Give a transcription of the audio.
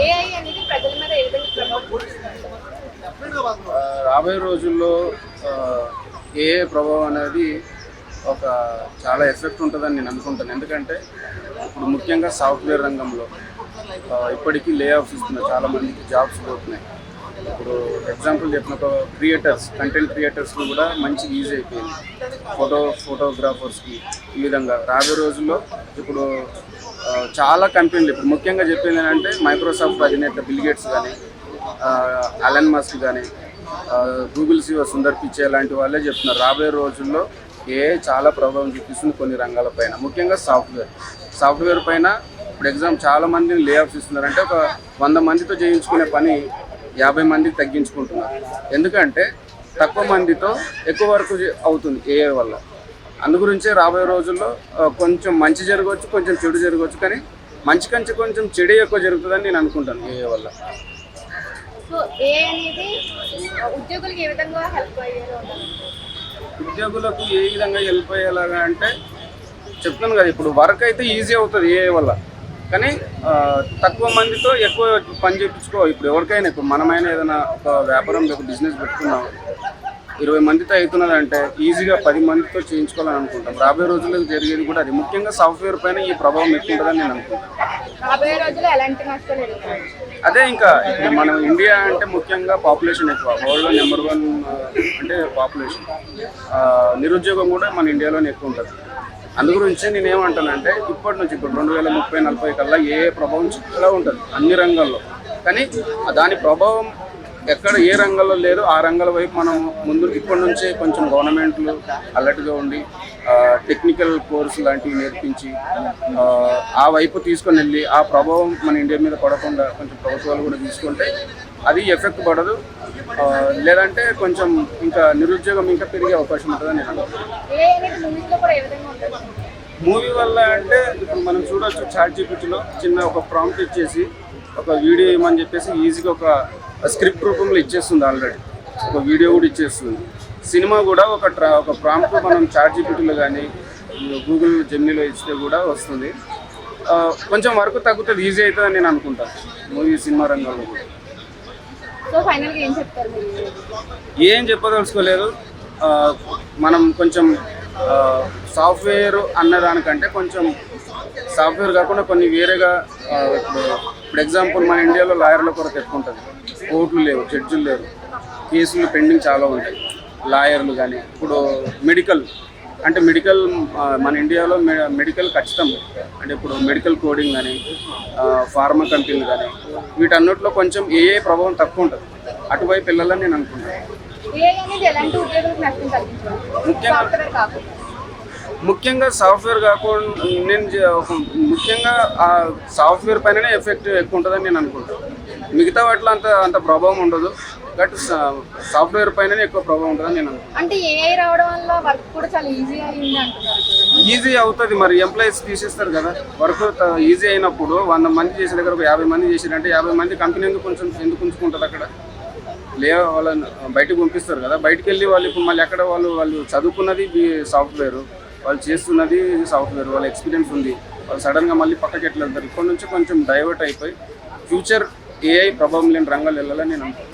AI అనేది ప్రజల మీద ఏ విధంగా ప్రభావం చూపిస్తుంది? రాబోయే రోజుల్లో ఏఐ ప్రభావం అనేది ఒక చాలా ఎఫెక్ట్ ఉంటుందని నేను అనుకుంటాను. ఎందుకంటే ఇప్పుడు ముఖ్యంగా సాఫ్ట్వేర్ రంగంలో ఇప్పటికీ లే ఆఫ్స్ ఇస్తున్నారు, చాలామందికి జాబ్స్ పోతున్నాయి. ఇప్పుడు ఎగ్జాంపుల్ చెప్పిన ఒక కంటెంట్ క్రియేటర్స్కి కూడా మంచి ఈజీ అయిపోయింది. ఫోటోగ్రాఫర్స్కి ఈ విధంగా రాబోయే రోజుల్లో ఇప్పుడు చాలా కంపెనీలు ఇప్పుడు ముఖ్యంగా చెప్పింది ఏంటంటే మైక్రోసాఫ్ట్ అధినేత బిల్ గేట్స్ కానీ, అలన్ మస్క్ కానీ, గూగుల్ CEO సుందర్ పిచాయ్ లాంటి వాళ్ళే చెప్తున్నారు రాబోయే రోజుల్లో చాలా ప్రభావం చూపిస్తుంది కొన్ని రంగాలపైన, ముఖ్యంగా సాఫ్ట్వేర్ పైన. ఇప్పుడు చాలా మందిని లే ఆఫ్స్ ఇస్తున్నారు. అంటే ఒక 100 మందితో చేయించుకునే పని 50 మందికి తగ్గించుకుంటున్నారు. ఎందుకంటే తక్కువ మందితో ఎక్కువ వర్క్ అవుతుంది ఏఐ వల్ల. అందు గురించే రాబోయే రోజుల్లో కొంచెం మంచి జరగవచ్చు, కొంచెం చెడు జరగవచ్చు. కానీ మంచి కంటే కొంచెం చెడు ఎక్కువ జరుగుతుందని నేను అనుకుంటాను ఏఐ వల్ల. సో ఏఐ అనేది ఉద్యోగులకు ఏ విధంగా హెల్ప్ అయ్యేది? ఉద్యోగులకు ఏ విధంగా హెల్ప్ అయ్యేలాగా అంటే చెప్తాను కదా, ఇప్పుడు వర్క్ అయితే ఈజీ అవుతుంది ఏఐ వల్ల. కానీ తక్కువ మందితో ఎక్కువ పని చేయించుకో. ఇప్పుడు ఎవరికైనా, ఇప్పుడు మనమైనా ఏదైనా ఒక వ్యాపారం ఒక బిజినెస్ పెట్టుకున్నాం, 20 మందితో అవుతున్నదంటే ఈజీగా 10 మందితో చేయించుకోవాలని అనుకుంటాం. రాబోయే రోజుల్లో జరిగేది కూడా అది. ముఖ్యంగా సాఫ్ట్వేర్ పైన ఈ ప్రభావం ఎక్కువ ఉంటుందని నేను అనుకుంటాను. రాబోయే రోజుల్లో ఎలాంటి నష్టాలు? అదే ఇంకా ఇప్పుడు మనం ఇండియా అంటే ముఖ్యంగా పాపులేషన్ ఎక్కువ, వరల్డ్లో నెంబర్ 1 అంటే పాపులేషన్. నిరుద్యోగం కూడా మన ఇండియాలోనే ఎక్కువ ఉంటుంది. అందు గురించి నేనేమంటానంటే ఇప్పటి నుంచి ఇప్పుడు 2030-40 కల్లా ఏ ప్రభావం చాలా ఉంటుంది అన్ని రంగాల్లో. కానీ దాని ప్రభావం ఎక్కడ ఏ రంగంలో లేదు ఆ రంగాల వైపు మనం ముందు ఇప్పటి నుంచే కొంచెం గవర్నమెంట్లు అలర్ట్గా ఉండి టెక్నికల్ కోర్సు లాంటివి నేర్పించి ఆ వైపు తీసుకొని వెళ్ళి ఆ ప్రభావం మన ఇండియా మీద పడకుండా కొంచెం ప్రభుత్వాలు కూడా తీసుకుంటే అది ఎఫెక్ట్ పడదు. లేదంటే కొంచెం ఇంకా నిరుద్యోగం ఇంకా పెరిగే అవకాశం ఉంటుందని నేను అనుకుంటున్నాను. మూవీ వల్ల అంటే ఇప్పుడు మనం చూడవచ్చు ChatGPTలో చిన్న ఒక ప్రాంప్ట్ ఇచ్చేసి ఒక వీడియో ఇవ్వమని చెప్పేసి ఈజీగా ఒక స్క్రిప్ట్ రూపంలో ఇచ్చేస్తుంది. ఆల్రెడీ ఒక వీడియో కూడా ఇచ్చేస్తుంది. సినిమా కూడా ఒక ప్రాంప్ట్ మనం ChatGPTలో కానీ గూగుల్ జెమినీలో ఇస్తే కూడా వస్తుంది. కొంచెం వర్క్ తగ్గుతుంది, ఈజీ అవుతుందని నేను అనుకుంటాను మూవీ సినిమా రంగంలో కూడా. ఏం చెప్పదలుచుకోలేదు. మనం కొంచెం సాఫ్ట్వేర్ అన్నదానికంటే కొంచెం సాఫ్ట్వేర్ కాకుండా కొన్ని వేరేగా ఇప్పుడు ఎగ్జాంపుల్ మన ఇండియాలో లాయర్ల కొరత ఎక్కువ ఉంటుంది. కోర్టులు లేవు, జడ్జిలు లేరు, కేసులు పెండింగ్ చాలా ఉంటాయి. లాయర్లు కానీ ఇప్పుడు మెడికల్ మన ఇండియాలో మెడికల్ ఖచ్చితం. అంటే ఇప్పుడు మెడికల్ కోడింగ్ కానీ ఫార్మా కంపెనీలు కానీ వీటన్నిటిలో కొంచెం ఏఐ ప్రభావం తక్కువ ఉంటుంది. అటువైపు వెళ్ళాలని నేను అనుకుంటున్నాను. ముఖ్యంగా సాఫ్ట్వేర్ కాకుండా ముఖ్యంగా ఆ సాఫ్ట్వేర్ పైననే ఎఫెక్ట్ ఎక్కువ ఉంటుందని నేను అనుకుంటాను. మిగతా వాటిలో అంత ప్రభావం ఉండదు. బట్ సాఫ్ట్వేర్ పైననే ఎక్కువ ప్రభావం ఉంటుందని నేను అనుకుంటాను. అంటే ఏఐ రావడం వల్ల వర్క్ కూడా చాలా ఈజీ అయింది అంటున్నారు. ఈజీ అవుతుంది, మరి ఎంప్లాయీస్ తీసేస్తారు కదా. వర్క్ ఈజీ అయినప్పుడు 100 మంది చేసే దగ్గర ఒక 50 మంది చేసారంటే 50 మంది కంపెనీ ఎందుకు ఉంచుకుంటుంది అక్కడ? వాళ్ళని బయటకు పంపిస్తారు కదా. బయటకు వెళ్ళి వాళ్ళు ఇప్పుడు మళ్ళీ ఎక్కడ వాళ్ళు చదువుకున్నది సాఫ్ట్వేర్, వాళ్ళు చేస్తున్నది సాఫ్ట్వేర్, వాళ్ళ ఎక్స్పీరియన్స్ ఉంది. వాళ్ళు సడన్గా మళ్ళీ పక్కకి ఎట్లా వెళ్తారు? ఇప్పటి నుంచి కొంచెం డైవర్ట్ అయిపోయి ఫ్యూచర్ ఏఐ ప్రభావం లేని రంగాలు వెళ్ళాలని నేను అనుకుంటున్నాను.